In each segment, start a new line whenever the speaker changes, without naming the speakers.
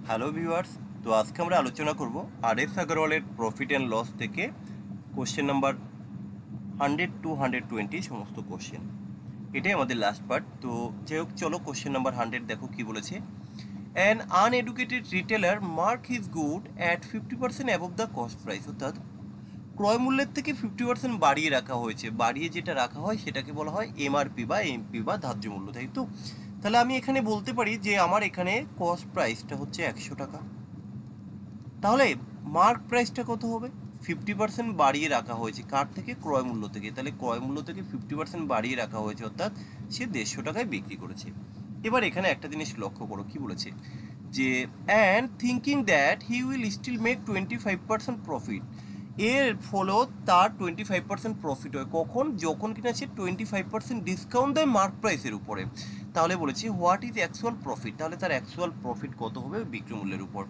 Hello viewers, তো আজকে আমরা আলোচনা করব আর এস আগরওয়ালের প্রফিট অ্যান্ড লস থেকে কোশ্চেন নাম্বার 100 to 120 সমস্ত কোশ্চেন। এটাই আমাদের লাস্ট পার্ট। তো যাই হোক, চলো কোশ্চেন নাম্বার 100 দেখো কি বলেছে। An uneducated retailer mark his good at 50% above the cost price, অর্থাৎ ক্রয় মূল্যের থেকে 50% বাড়িয়ে রাখা হয়েছে। বাড়িয়ে যেটা রাখা হয় সেটাকে বলা হয় এমআরপি বা এমপি বা ধার্য মূল্য, তাই তো? তাহলে আমি এখানে বলতে পারি যে আমার এখানে কস্ট প্রাইসটা হচ্ছে 100 টাকা। তাহলে মার্ক প্রাইসটা কত হবে? 50% বাড়িয়ে রাখা হয়েছে কার থেকে? ক্রয় মূল্য থেকে। তাহলে ক্রয় মূল্য থেকে 50% বাড়িয়ে রাখা হয়েছে, অর্থাৎ সে 150 টাকায় বিক্রি করেছে। এবার এখানে একটা জিনিস লক্ষ্য করো, কি বলেছে যে and thinking that he will still make 25% profit. এর ফলেও তার 25% প্রফিট হয় কখন? যখন কিনা সে 25% ডিসকাউন্ট দেয় মার্ক প্রাইসের উপরে। তাহলে বলেছি হোয়াট ইজ অ্যাকচুয়াল প্রফিট, তাহলে তার অ্যাকচুয়াল প্রফিট কত হবে বিক্রয় মূল্যের উপর,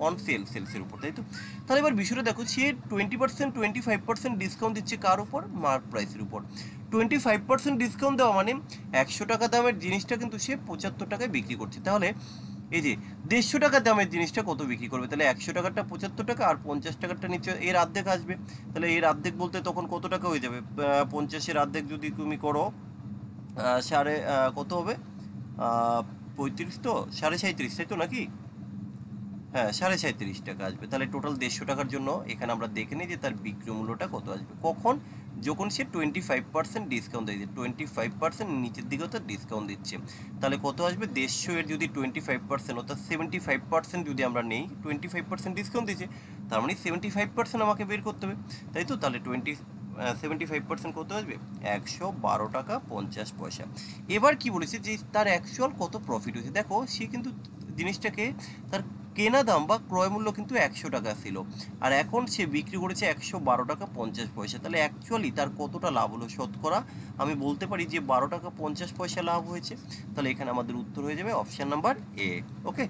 অন সেলসের উপর, তাই তো? তাহলে এবার বিষয়টা দেখো, সে 25% ডিসকাউন্ট দিচ্ছে কার উপর? মার্ক প্রাইসের উপর। 25% ডিসকাউন্ট দেওয়া মানে 100 টাকা দামের জিনিসটা কিন্তু সে 75 টাকায় বিক্রি করছে। তাহলে এই যে 150 টাকা দামের জিনিসটা কত বিক্রি করবে? তাহলে 100 টাকাটা 75 টাকা আর 50 টাকাটা নিচে এর অর্ধেক আসবে। তাহলে এর অর্ধেক বলতে তখন কত টাকা হয়ে যাবে? 50-এর অর্ধেক যদি তুমি করো, সাড়ে কত হবে? 35, তো 37.5, তাই তো নাকি? হ্যাঁ, 37.5 টাকা আসবে। তাহলে টোটাল 150 টাকার জন্য এখানে আমরা দেখে নিই যে তার বিক্রয় মূল্যটা কত আসবে। কখন? যখন সে 25% ডিসকাউন্ট দিচ্ছে। 25% নিচের দিকেও তার ডিসকাউন্ট দিচ্ছে। তাহলে কত আসবে? 150 এর যদি 25% অর্থাৎ 75% যদি আমরা নেই, 25% ডিসকাউন্ট দিচ্ছে, তার মানে 75% আমাকে বের করতে হবে, তাই তো? তাহলে 75% কত আসবে? 112 টাকা 50 পয়সা। এবার কি বলেছে যে তার অ্যাকচুয়াল কত প্রফিট হয়েছে। দেখো, সে কিন্তু জিনিসটাকে, তার কেনা দাম বা ক্রয় মূল্য কিন্তু 100 টাকা ছিল, আর এখন সে বিক্রি করেছে 112 টাকা 50 পয়সা। তাহলে অ্যাকচুয়ালি তার কতটা লাভ হলো শতকরা? আমি বলতে পারি যে 12 টাকা 50 পয়সা লাভ হয়েছে। তাহলে এখানে আমাদের উত্তর হয়ে যাবে অপশন নাম্বার এ। ওকে,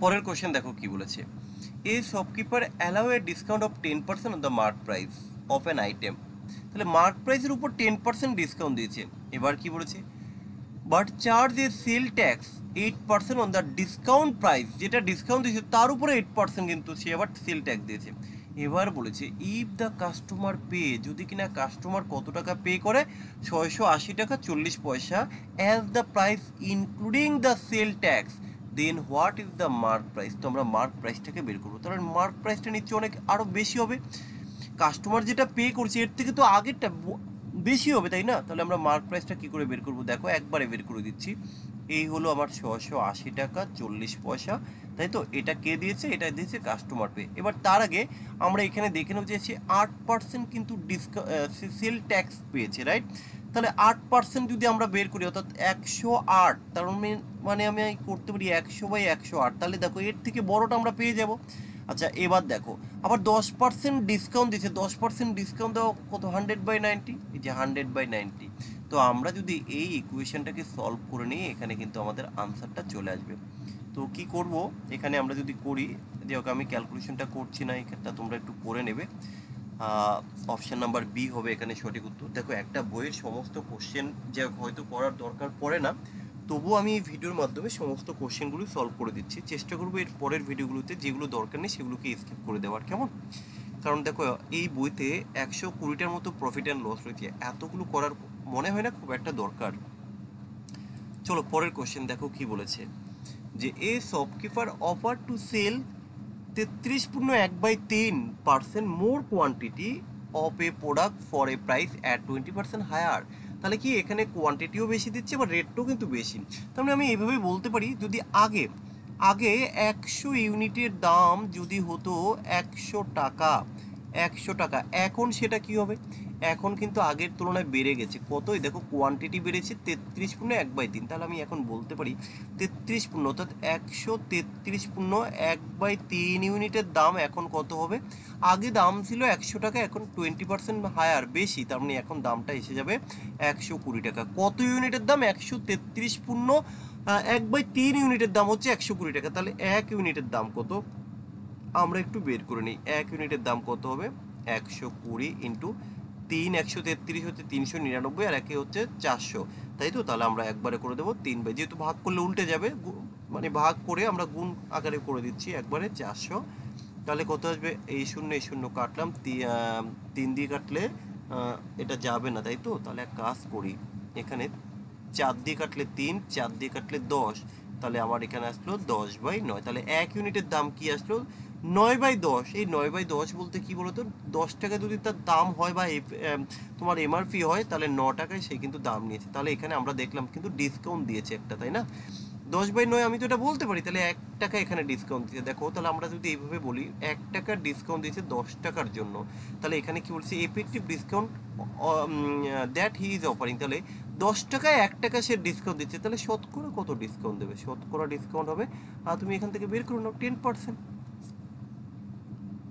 পরের কোশ্চেন দেখো কি বলেছে। এ shopkeeper allow A discount of 10% on the mark price of an item. তাহলে মার্ক প্রাইসের উপর 10% ডিসকাউন্ট দিয়েছে। এবার কি বলেছে? But charge A sell tax 8% on the discount price, যেটা ডিসকাউন্ট দিয়েছে তার উপরে 8% কিন্তু সে আবার সেল ট্যাক্স দিয়েছে। এবার বলেছে ইফ দ্য কাস্টমার পে, যদি কিনা কাস্টমার কত টাকা পে করে? 680 টাকা 40 পয়সা as the price including the sale tax, then what is the mark price. তো আমরা মার্ক প্রাইসটাকে বের করবো। তাহলে মার্ক প্রাইসটা নিচ্ছে অনেক আরও বেশি হবে। কাস্টমার যেটা পে করছে এর থেকে তো আগেরটা বেশি হবে, তাই না? তাহলে আমরা মার্ক প্রাইসটা কি করে বের করবো? দেখো, একবারে বের করে দিচ্ছি। এই হলো আমার 680 টাকা 40 পয়সা, তাই তো? এটা কে দিয়েছে? এটা দিয়েছে কাস্টমার পে। এবার তার আগে আমরা এখানে দেখে নেব যে সে 8% কিন্তু সেল ট্যাক্স পেয়েছে, রাইট? তাহলে 8% যদি আমরা বের করি, অর্থাৎ 108, তার মানে আমি করতে পারি 100/108। তাহলে দেখো, এর থেকে বড়টা আমরা পেয়ে যাব। আচ্ছা, এবার দেখো, আবার 10% ডিসকাউন্ট দিচ্ছে। 10% ডিসকাউন্ট দেওয়া কত? 100/90। এই যে 100/90। তো আমরা যদি এই ইকুয়েশনটাকে সলভ করে নিই, এখানে কিন্তু আমাদের আনসারটা চলে আসবে। তো কি করব এখানে আমরা যদি করি, যে ওকে আমি ক্যালকুলেশনটা করছি না, এখানটা তোমরা একটু করে নেবে। অপশন নাম্বার বি হবে এখানে সঠিক উত্তর। দেখো, একটা বইয়ের সমস্ত কোশ্চেন যে হয়তো করার দরকার পড়ে না, তবুও আমি এই ভিডিওর মাধ্যমে সমস্ত কোশ্চেনগুলো সলভ করে দিচ্ছি। চেষ্টা করবো এর পরের ভিডিওগুলোতে যেগুলো দরকার নেই সেগুলোকে স্কিপ করে দেওয়ার, কেমন? কারণ দেখো, এই বইতে 120টার মতো প্রফিট অ্যান্ড লস রয়েছে, এতগুলো করার মনে হয় না খুব একটা দরকার। চলো পরের কোশ্চেন দেখো কি বলেছে, যে a shopkeeper offer to sell 33.1/3% more quantity of a product for a price at 20% higher. তাহলে কি এখানে কোয়ান্টিটিও বেশি দিচ্ছে, বা রেটটাও কিন্তু বেশি। তার মানে আমি এইভাবেই বলতে পারি, যদি আগে আগে 100 ইউনিটের দাম যদি হতো 100 টাকা, 100 টাকা, এখন সেটা কি হবে? এখন কিন্তু আগের তুলনায় বেড়ে গেছে। কতই দেখো, কোয়ান্টিটি বেড়েছে 33.1/3। তাহলে আমি এখন বলতে পারি 33 অর্থাৎ 133.1/3 ইউনিটের দাম এখন কত হবে? আগে দাম ছিল 100 টাকা, এখন 20% হায়ার, বেশি। তার মানে এখন দামটা এসে যাবে 120 টাকা। কত ইউনিটের দাম? 133.1/3 ইউনিটের দাম হচ্ছে 120 টাকা। তাহলে 1 ইউনিটের দাম কত? আমরা একটু বের করে নিই। 1 ইউনিটের দাম কত হবে? 120 ইন্টু 3, 133 হচ্ছে 399, আর একে হচ্ছে 400, তাই তো? তাহলে আমরা একবারে করে দেবো 3 যেহেতু ভাগ করলে উল্টে যাবে, মানে ভাগ করে আমরা গুণ আকারে করে দিচ্ছি একবারে 400। তাহলে কত আসবে, এই শূন্য কাটলাম, 3 দিয়ে কাটলে এটা যাবে না, তাই তো? তাহলে এক কাজ করি, এখানে 4 দিয়ে কাটলে 3, 4 দিয়ে কাটলে 10, তাহলে আমার এখানে আসলো 10/9। তাহলে 1 ইউনিটের দাম কি আসলো, 9/10। এই 9/10 বলতে কি বলতো, 10 টাকা যদি তার দাম হয় বা তোমার এমআরপি হয়, তাহলে 9 টাকায় সে কিন্তু দাম নিয়েছে। তাহলে এখানে আমরা দেখলাম কিন্তু ডিসকাউন্ট দিয়েছে একটা, তাই না? 10/9 আমি তো এটা বলতে পারি, তাহলে 1 টাকা এখানে ডিসকাউন্ট দিয়েছে। দেখো, তাহলে আমরা যদি এইভাবে বলি 1 টাকার ডিসকাউন্ট দিয়েছে 10 টাকার জন্য, তাহলে এখানে কি বলছে, effective discount that he is offering. তাহলে 10 টাকায় 1 টাকা সে ডিসকাউন্ট দিচ্ছে, তাহলে শতকরা কত ডিসকাউন্ট দেবে? শতকরা ডিসকাউন্ট হবে, তুমি এখান থেকে বের করে নাও 10%।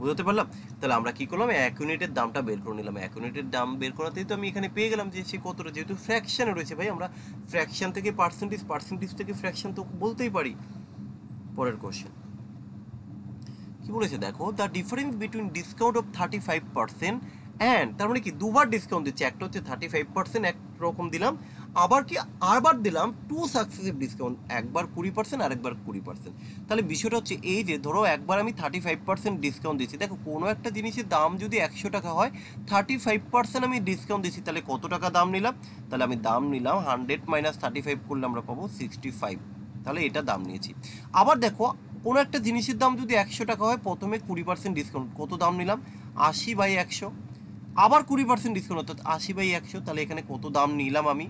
বুঝতে পারলাম? তাহলে আমরা কি করলাম, 1 ইউনিটের দামটা বের করে নিলাম। 1 ইউনিটের দাম বের করাতেই তো আমি এখানে পেয়ে গেলাম যে সে কতটা, যেহেতু ফ্র্যাকশনে রয়েছে ভাই, আমরা ফ্র্যাকশন থেকে পার্সেন্টেজ, পার্সেন্টেজ থেকে ফ্র্যাকশন তো বলতেই পারি। পরের কোশ্চেন কি বলেছে দেখো, the difference between discount of 35% and, তার মানে কি দুবার ডিসকাউন্ট দিচ্ছে, একটা হচ্ছে 35% একরকম দিলাম, আবার দিলাম 2 সাকসেসিভ ডিসকাউন্ট, একবার 20% আর একবার 20%। তাহলে বিষয়টা হচ্ছে এই যে, ধরো একবার আমি 35% ডিসকাউন্ট দিচ্ছি, দেখো কোনো একটা জিনিসের দাম যদি 100 টাকা হয়, 35% আমি ডিসকাউন্ট দিচ্ছি, তাহলে কত টাকা দাম নিলাম? তাহলে আমি দাম নিলাম 100 মাইনাস 35 করলে আমরা পাবো 65, তাহলে এটা দাম নিয়েছি। আবার দেখো, কোনো একটা জিনিসের দাম যদি 100 টাকা হয়, প্রথমে 20% ডিসকাউন্ট, কত দাম নিলাম? 80/100। আবার 20% ডিসকাউন্ট, অর্থাৎ 80/100, তাহলে এখানে কত দাম নিলাম আমি?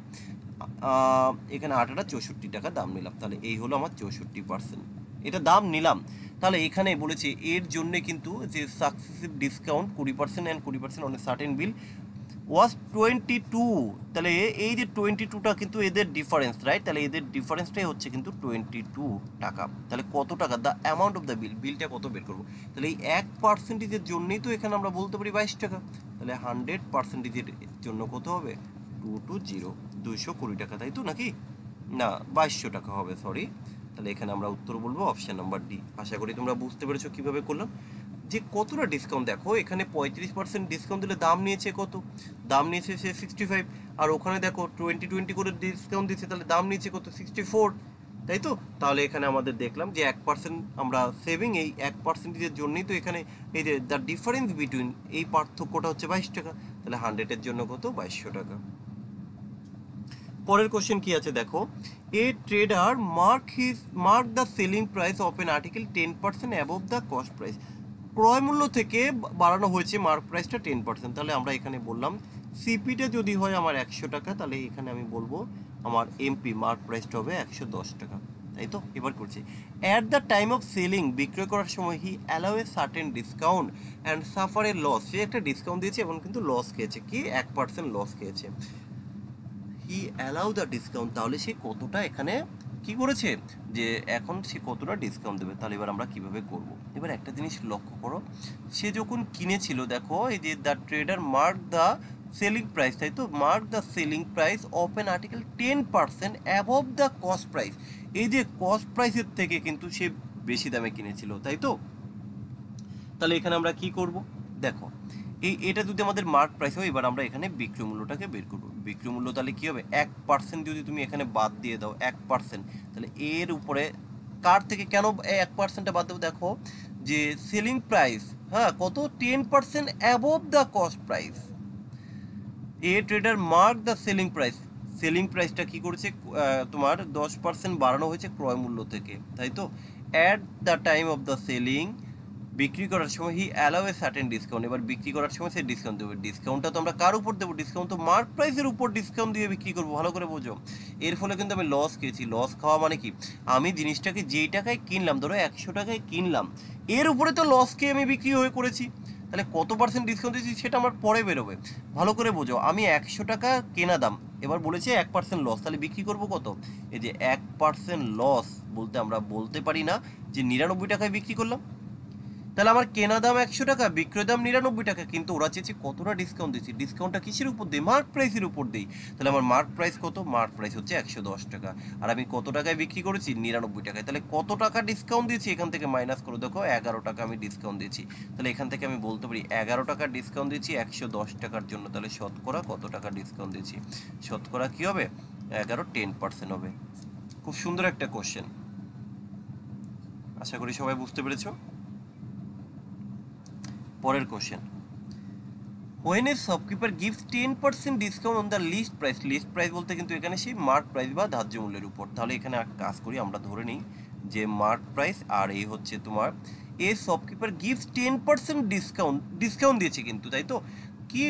এখানে 64 টাকা দাম নিলাম। তাহলে এই হলো আমার 64%, এটা দাম নিলাম। তাহলে এখানে বলেছে এর জন্য কিন্তু যে successive discount 20% and 20% on a certain bill was 22। তাহলে এই যে 22টা কিন্তু এদের ডিফারেন্স, রাইট? তাহলে এদের ডিফারেন্সটাই হচ্ছে কিন্তু 22 টাকা। তাহলে কত টাকা, দ্য অ্যামাউন্ট অফ দ্য বিলটা কত বের করবো? তাহলে এই 1%-এর জন্যই তো এখানে আমরা বলতে পারি 22 টাকা। তাহলে 100%-এর জন্য কত হবে? 220, 220 টাকা, তাই তো নাকি? না, 2200 টাকা হবে, সরি। তাহলে এখানে আমরা উত্তর বলবো অপশন নাম্বার ডি। আশা করি তোমরা বুঝতে পেরেছো কিভাবে করলাম, যে কতটা ডিসকাউন্ট। দেখো এখানে 35% ডিসকাউন্ট দিলে দাম নিয়েছে কত? দাম নিয়েছে সে 65, আর ওখানে দেখো 20 করে ডিসকাউন্ট দিচ্ছে, তাহলে দাম নিয়েছে কত? 64, তাই তো? তাহলে এখানে আমাদের দেখলাম যে 1% আমরা সেভিং, এই 1%-এর জন্যই তো এখানে এই যে দ্য ডিফারেন্স বিটুইন, এই পার্থক্যটা হচ্ছে 22 টাকা। তাহলে 100-এর জন্য কত? 2200 টাকা। পরের কোশ্চেন কি আছে দেখো, a tedder mark the selling price of an article 10% above the cost price. ক্রয় মূল্য থেকে বাড়ানো হয়েছে মার্ক প্রাইসটা 10%। তাহলে আমরা এখানে বললাম সিপিটা যদি হয় আমার 100 টাকা, তাহলে এখানে আমি বলবো আমার এমপি মার্ক প্রাইসটা হবে 110 টাকা, তাই তো? এবার করছি, at the time of selling, বিক্রয় করার সময় he allow a certain discount and suffer a loss. সে একটা ডিসকাউন্ট দিয়েছে এবং কিন্তু লস খেয়েছে, কি 1% লস খেয়েছে। হি অ্যালাউ দ্য ডিসকাউন্ট, তাহলে সে কতটা এখানে কি করেছে, যে এখন সে কতটা ডিসকাউন্ট দেবে। তাহলে এবার আমরা কিভাবে করব? এবার একটা জিনিস লক্ষ্য করো, সে যখন কিনেছিল, দেখো এই যে the trader mark the selling price, তাই তো? Mark the selling price of an article 10% above the cost price. এই যে কস্ট প্রাইসের থেকে কিন্তু সে বেশি দামে কিনেছিল, তাই তো? তাহলে এখানে আমরা কি করব? দেখো, এটা যদি আমাদের মার্ক প্রাইস হয়, এবার আমরা এখানে বিক্রয় মূল্যটাকে বের করব। বিক্রয় মূল্য তাহলে কি হবে? 1% যদি তুমি এখানে বাদ দিয়ে দাও, 1%, তাহলে এর উপরে কার থেকে কেন 1%টা বাদ দেবো? দেখো যে সেলিং প্রাইস, হ্যাঁ, কত? 10% above the cost price. A tedder mark the selling price, selling প্রাইসটা কি করেছে? তোমার 10% বাড়ানো হয়েছে ক্রয় মূল্য থেকে, তাই তো? At the time of the selling, বিক্রি করার সময় he allow a certain discount. এবার বিক্রি করার সময় সে ডিসকাউন্ট দেবে। ডিসকাউন্টটা তো আমরা কার উপর দেবো? ডিসকাউন্ট তো মার্ক প্রাইসের উপর ডিসকাউন্ট দিয়ে বিক্রি করবো, ভালো করে বোঝো। এর ফলে কিন্তু আমি লস খেয়েছি। লস খাওয়া মানে কি, আমি জিনিসটাকে যেই টাকায় কিনলাম, ধরো 100 টাকায় কিনলাম, এর উপরে তো লস খেয়ে আমি বিক্রি হয়ে করেছি। তাহলে কত পার্সেন্ট ডিসকাউন্ট দিয়েছি সেটা আমার পরে বেরোবে, ভালো করে বোঝো। আমি 100 টাকা কেনা দাম, এবার বলেছে 1% লস, তাহলে বিক্রি করবো কত? এই যে 1% লস বলতে আমরা বলতে পারি না যে 99 টাকায় বিক্রি করলাম। তাহলে আমার কেনা দাম 100 টাকা, বিক্রয় দাম 99 টাকা, কিন্তু ওরা চেয়েছে কতটা ডিসকাউন্ট দিচ্ছি। ডিসকাউন্টটা কিসের উপর দিই? মার্ক প্রাইসের উপর দিই। তাহলে আমার মার্ক প্রাইস কত? মার্ক প্রাইস হচ্ছে 110 টাকা, আর আমি কত টাকায় বিক্রি করেছি? 99 টাকায়। তাহলে কত টাকা ডিসকাউন্ট দিয়েছি? এখান থেকে মাইনাস করে দেখো, 11 টাকা আমি ডিসকাউন্ট দিয়েছি। তাহলে এখান থেকে আমি বলতে পারি 11 টাকা ডিসকাউন্ট দিয়েছি 110 টাকার জন্য। তাহলে শতকরা কত টাকা ডিসকাউন্ট দিয়েছি? শতকরা কি হবে? 10% হবে। খুব সুন্দর একটা কোশ্চেন। আশা করি সবাই বুঝতে পেরেছো। পরের question, when a shopkeeper gives 10% discount on the list price বলতে কিন্তু এখানে সেই মার্ক প্রাইস বা ধার্য মূল্যের উপর। তাহলে এখানে এক কাজ করি, আমরা ধরে নিই যে মার্ক প্রাইস আর এই হচ্ছে তোমার এ শপকিপার গিভস 10% ডিসকাউন্ট দিয়েছে কিন্তু, তাই তো, কি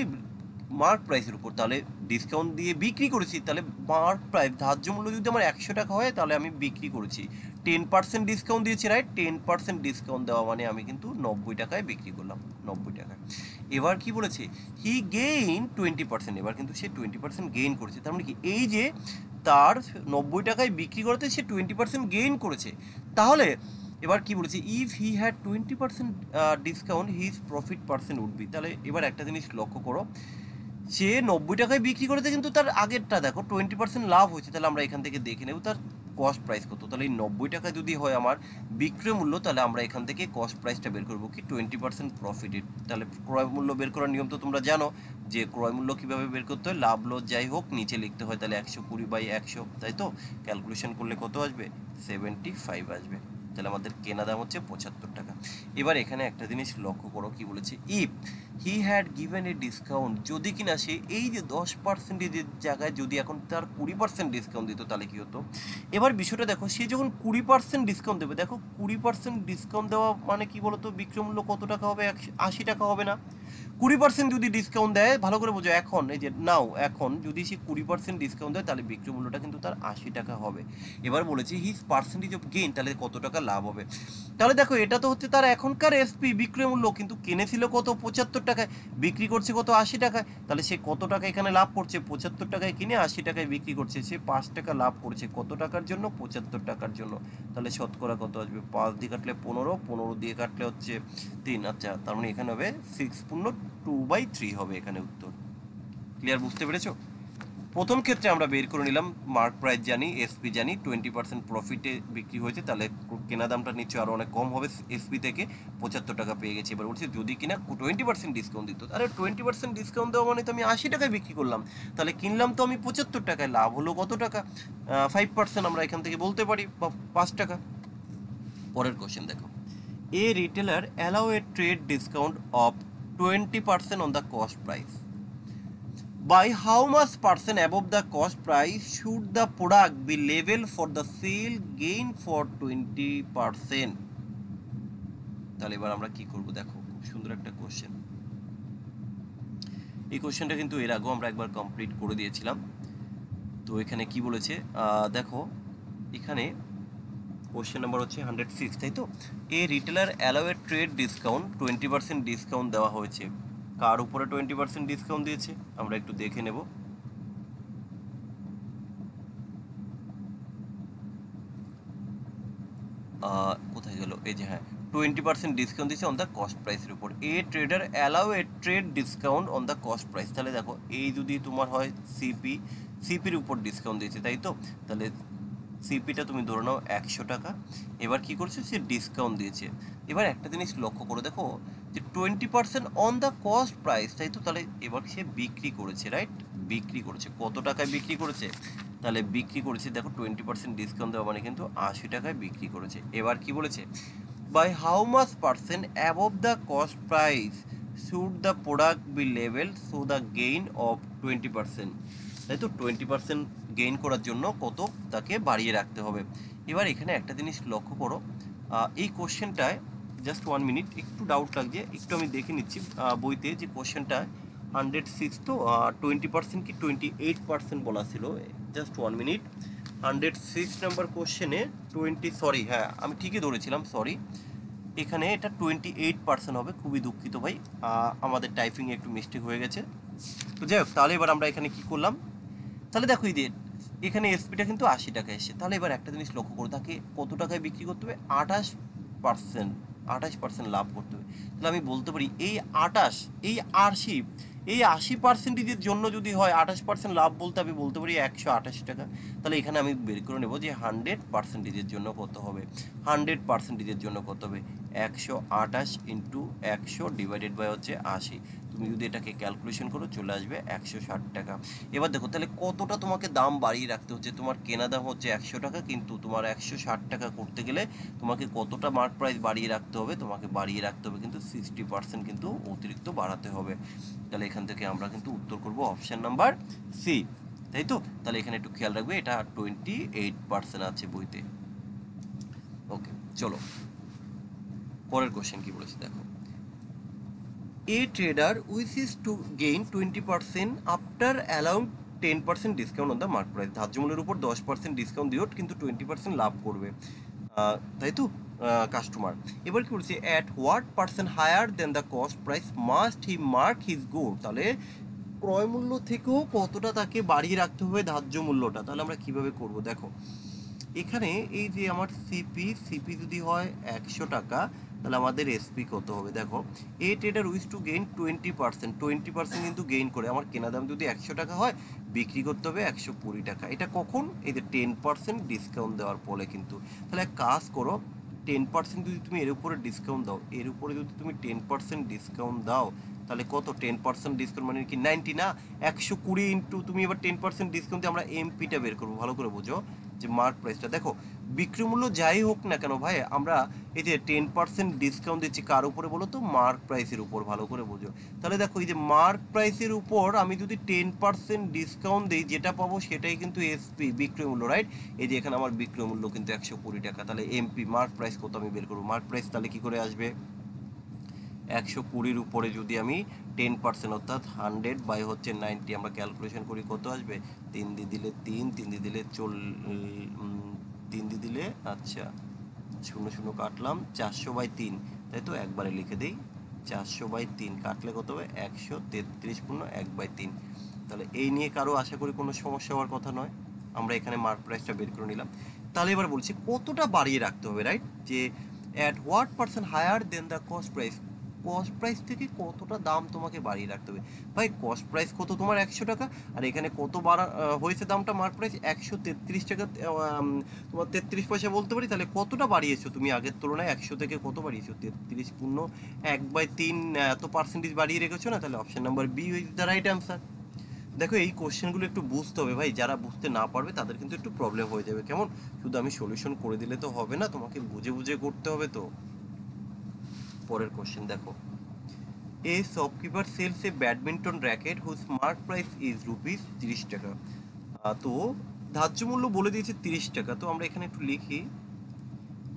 মার্ক প্রাইসের উপর, তাহলে ডিসকাউন্ট দিয়ে বিক্রি করেছি, তাহলে মার্ক প্রাইস ধার্য মূল্য যদি আমার 100 টাকা হয় তাহলে আমি বিক্রি করেছি 10% ডিসকাউন্ট দিয়েছি, রাইট? 10% ডিসকাউন্ট দেওয়া মানে আমি কিন্তু 90 টাকায় বিক্রি করলাম, 90 টাকায়। এবার কি বলেছে, হি গেইন 20%, এবার কিন্তু সে 20% গেইন করেছে, তার মানে কি এই যে তার 90 টাকায় বিক্রি করতে সে 20% গেইন করেছে। তাহলে এবার কি বলেছে, if he had 20% discount his profit percent would be. তাহলে এবার একটা জিনিস লক্ষ্য করো, সে 90 টাকায় বিক্রি করেছে কিন্তু তার আগেরটা দেখো 20% লাভ হয়েছে, তাহলে আমরা এখান থেকে দেখে নেব তার কস্ট প্রাইস কত। তাহলে এই 90 টাকা যদি হয় আমার বিক্রয় মূল্য, তাহলে আমরা এখান থেকে কস্ট প্রাইসটা বের করবো কি 20% প্রফিটেড। তাহলে ক্রয় মূল্য বের করার নিয়ম তো তোমরা জানো, যে ক্রয় মূল্য কীভাবে বের করতে হয়, লাভ লস যাই হোক নিচে লিখতে হয়, তাহলে 120/100, তাই তো, ক্যালকুলেশন করলে কত আসবে, 75 আসবে। তাহলে আমাদের কেনা দাম হচ্ছে 75 টাকা। এবার এখানে একটা জিনিস লক্ষ্য করো, কি বলেছে, if he had given a discount, যদি কিনা সে এই যে 10%-এর জায়গায় যদি এখন তার 20% ডিসকাউন্ট দিত তাহলে কি হতো। এবার বিষয়টা দেখো, সে যখন 20% ডিসকাউন্ট দেবে, দেখো 20% ডিসকাউন্ট দেওয়া মানে কি বলতো, বিক্রয় মূল্য কত টাকা হবে, 80 টাকা হবে না? 20% যদি ডিসকাউন্ট দেয়, ভালো করে বোঝো, এখন এই যে নাও, এখন যদি সে 20% ডিসকাউন্ট দেয় তাহলে বিক্রয় মূল্যটা কিন্তু তার 80 টাকা হবে। এবার বলেছে হিজ পার্সেন্টেজ অফ গেইন, তাহলে কত টাকা লাভ হবে। তাহলে দেখো এটা তো হচ্ছে তার এখনকার এসপি বিক্রয় মূল্য, কিন্তু কিনেছিল কত, 75 টাকায়, বিক্রি করছে কত, 80 টাকায়। তাহলে সে কত টাকা এখানে লাভ করছে, 75 টাকায় কিনে 80 টাকায় বিক্রি করছে, সে 5 টাকা লাভ করছে কত টাকার জন্য, 75 টাকার জন্য। তাহলে শতকরা কত আসবে, 5 দিয়ে কাটলে 15, 15 দিয়ে কাটলে হচ্ছে 3, আচ্ছা, তার মানে এখানে হবে 6/2/3 হবে এখানে উত্তর। ক্লিয়ার, বুঝতে পেরেছো? প্রথম ক্ষেত্রে আমরা বের করে নিলাম মার্ক প্রাইস জানি, এসপি জানি, 20% প্রফিটে বিক্রি হয়েছে, তাহলে কেনা দামটা নিশ্চয়ই আরও অনেক কম হবে, এসপি থেকে 75 টাকা পেয়ে গেছি। এবার বলছি যদি কিনা 20% ডিসকাউন্ট দিত, আরে 20% ডিসকাউন্ট দেওয়া মানে তো আমি 80 টাকায় বিক্রি করলাম, তাহলে কিনলাম তো আমি 75 টাকায়, লাভ হলো কত টাকা, 5% আমরা এখান থেকে বলতে পারি, বা 5 টাকা। পরের কোশ্চেন দেখো, a retailer allow a trade discount of 20% on the cost price. By how much percent above the cost price should the product be labeled for the sale gain for 20%? তাহলে এবার আমরা কি করব, দেখো খুব সুন্দর একটা কোশ্চেন। এই কোশ্চেনটা কিন্তু এর আগেও আমরা একবার কমপ্লিট করে দিয়েছিলাম। তো এখানে কি বলেছে দেখো, এখানে কোশ্চেন নাম্বার হচ্ছে 106, তাই তো। এ retailer allow a trade discount, 20% discount দেওয়া হয়েছে, কার উপরে 20% ডিসকাউন্ট দিয়েছে আমরা একটু দেখে নেব। কোথায় গেল, এই যে, হ্যাঁ, 20% ডিসকাউন্ট দিচ্ছে অন দ্য কস্ট প্রাইসের উপর। এ tedder allow a trade discount on the cost price, তাহলে দেখো এই যদি তোমার হয় সিপির উপর ডিসকাউন্ট দিয়েছে, তাই তো, তাহলে সিপিটা তুমি ধরে নাও 100 টাকা। এবার কি করছে, সে ডিসকাউন্ট দিয়েছে। এবার একটা জিনিস লক্ষ্য করে দেখো যে 20% অন দ্য কস্ট প্রাইস, তাই তো, তাহলে এবার সে বিক্রি করেছে, রাইট, বিক্রি করেছে কত টাকায় বিক্রি করেছে, তাহলে বিক্রি করেছে দেখো 20% ডিসকাউন্ট দেওয়া মানে কিন্তু 80 টাকায় বিক্রি করেছে। এবার কি বলেছে, by how much percent above the cost price should the product be লেভেল সো দ্য গেইন অফ 20%, তাই তো, 20% গেইন করার জন্য কত তাকে বাড়িয়ে রাখতে হবে। এবার এখানে একটা জিনিস লক্ষ্য করো, এই কোশ্চেনটায় জাস্ট 1 মিনিট, একটু ডাউট লাগছে, একটু আমি দেখে নিচ্ছি বইতে যে কোশ্চেনটা 106, তো 20% কি 28% বলা ছিল, জাস্ট 1 মিনিট। 106 নাম্বার কোশ্চেনে 20, সরি, হ্যাঁ আমি ঠিকই ধরেছিলাম, সরি, এখানে এটা 28% হবে, খুবই দুঃখিত ভাই, আমাদের টাইপিংয়ে একটু মিস্টেক হয়ে গেছে। তো যাই হোক, তাহলে এবার আমরা এখানে কি করলাম, তাহলে দেখো এই যে এখানে এসপিটা কিন্তু 80 টাকা এসছে, তাহলে এবার একটা জিনিস লক্ষ্য করো, তাকে কত টাকায় বিক্রি করতে হবে, 28% লাভ করতে হবে। তাহলে আমি বলতে পারি এই 80%-এর জন্য যদি হয় 28% লাভ বলতে আমি বলতে পারি 188 টাকা। তাহলে এখানে আমি বের করে নেব যে 100%-এর জন্য কত হবে, 100%-এর জন্য কত হবে, 128 × 100 ডিভাইডেড বাই হচ্ছে 80। তুমি যদি এটাকে ক্যালকুলেশন করো চলে আসবে 160 টাকা। এবার দেখো তাহলে কতটা তোমাকে দাম বাড়িয়ে রাখতে হচ্ছে, তোমার কেনা দাম হচ্ছে 100 টাকা, কিন্তু তোমার 160 টাকা করতে গেলে তোমাকে কতটা মার্ক প্রাইস বাড়িয়ে রাখতে হবে, তোমাকে বাড়িয়ে রাখতে হবে কিন্তু 60% কিন্তু অতিরিক্ত বাড়াতে হবে। তাহলে এখান থেকে আমরা কিন্তু উত্তর করব অপশান নাম্বার সি, তাই তো? তাহলে এখানে একটু খেয়াল রাখবে, এটা 28% আছে বইতে। ওকে, চলো পরের কোশ্চেন কি বলেছে দেখো। A trader wishes to gain 20% after allowing 10% discount on the mark price। ধার্য মূল্যের উপর 10% ডিসকাউন্ট দিয়েও কিন্তু 20% লাভ করবে, তাই তো কাস্টমার। এবার কি বলছে, at what percent higher than the cost price must he mark his good. তাহলে ক্রয় মূল্য থেকেও কতটা তাকে বাড়িয়ে রাখতে হবে ধার্য মূল্যটা। তাহলে আমরা কিভাবে করব দেখো, এখানে এই যে আমার সিপি যদি হয় 100 টাকা, তাহলে আমাদের এসপি কত হবে দেখো। A trader wish to gain 20% কিন্তু গেইন করে, আমার কেনা দাম যদি 100 টাকা হয় বিক্রি করতে হবে 120 টাকা। এটা কখন, এই যে 10% ডিসকাউন্ট দেওয়ার পরে কিন্তু। তাহলে এক কাজ করো, 10% যদি তুমি এর উপরে ডিসকাউন্ট দাও, এর উপরে যদি তুমি 10% ডিসকাউন্ট দাও, তাহলে কত 10% ডিসকাউন্ট মানে কি 90 না, 120 ইন্টু তুমি এবার 10% ডিসকাউন্ট দিয়ে আমরা এমপিটা বের করবো, ভালো করে বোঝো যে মার্ক প্রাইসটা। দেখো বিক্রি মূল্য যাই হোক না কেন ভাই, আমরা এই যে 10% ডিসকাউন্ট দিচ্ছি কার উপরে বলো তো, মার্ক প্রাইসের উপর, ভালো করে বোঝো। তাহলে দেখো এই যে মার্ক প্রাইসের উপর আমি যদি 10% ডিসকাউন্ট দিই, যেটা পাবো সেটাই কিন্তু এসপি বিক্রয় মূল্য, রাইট? এই যে এখানে আমার বিক্রয় মূল্য কিন্তু 120 টাকা, তাহলে এমপি মার্ক প্রাইস কত আমি বের করবো। মার্ক প্রাইস তাহলে কি করে আসবে, 120 উপরে যদি আমি 10% অর্থাৎ 100 বাই হচ্ছে 90, আমরা ক্যালকুলেশন করি কত আসবে, 3 দিয়ে দিলে 3, 3 দিয়ে দিলে 3 দিয়ে দিলে আচ্ছা 0 কাটলাম, 400/3, তাই তো? একবারে লিখে দিই, 400/3 কাটলে কত হবে, 133 পূর্ণ 1/3। তাহলে এই নিয়ে কারো আশা করি কোনো সমস্যা হওয়ার কথা নয়। আমরা এখানে মার্ক প্রাইসটা বের করে নিলাম। তাহলে এবার বলছি কতটা বাড়িয়ে রাখতে হবে, রাইট? যে at what percent higher than the cost price, cost price থেকে কতটা দাম তোমাকে বাড়িয়ে রাখতে হবে। ভাই কস্ট প্রাইস কত তোমার 100 টাকা, আর এখানে কত হয়েছে দামটা, মার্ক প্রাইস 133 টাকা, তোমার 33 পয়সা বলতে পারি। তাহলে কতটা বাড়িয়েছো তুমি আগের তুলনায়, 100 থেকে কত বাড়িয়েছো, 33 পূর্ণ 1/3, এত পার্সেন্টেজ বাড়িয়ে রেখেছো না। তাহলে option number B is the right answer. দেখো এই কোশ্চেনগুলো একটু বুঝতে হবে ভাই, যারা বুঝতে না পারবে তাদের কিন্তু একটু প্রবলেম হয়ে যাবে, কেমন? শুধু আমি সলিউশন করে দিলে তো হবে না, তোমাকে বুঝে বুঝে করতে হবে তো। পরের কোশ্চেন দেখো, a shopkeeper sells a badminton racket whose mark price is rupees 30 টাকা। তো ধার্য মূল্য বলে দিয়েছে 30 টাকা। তো আমরা এখানে একটু লিখি,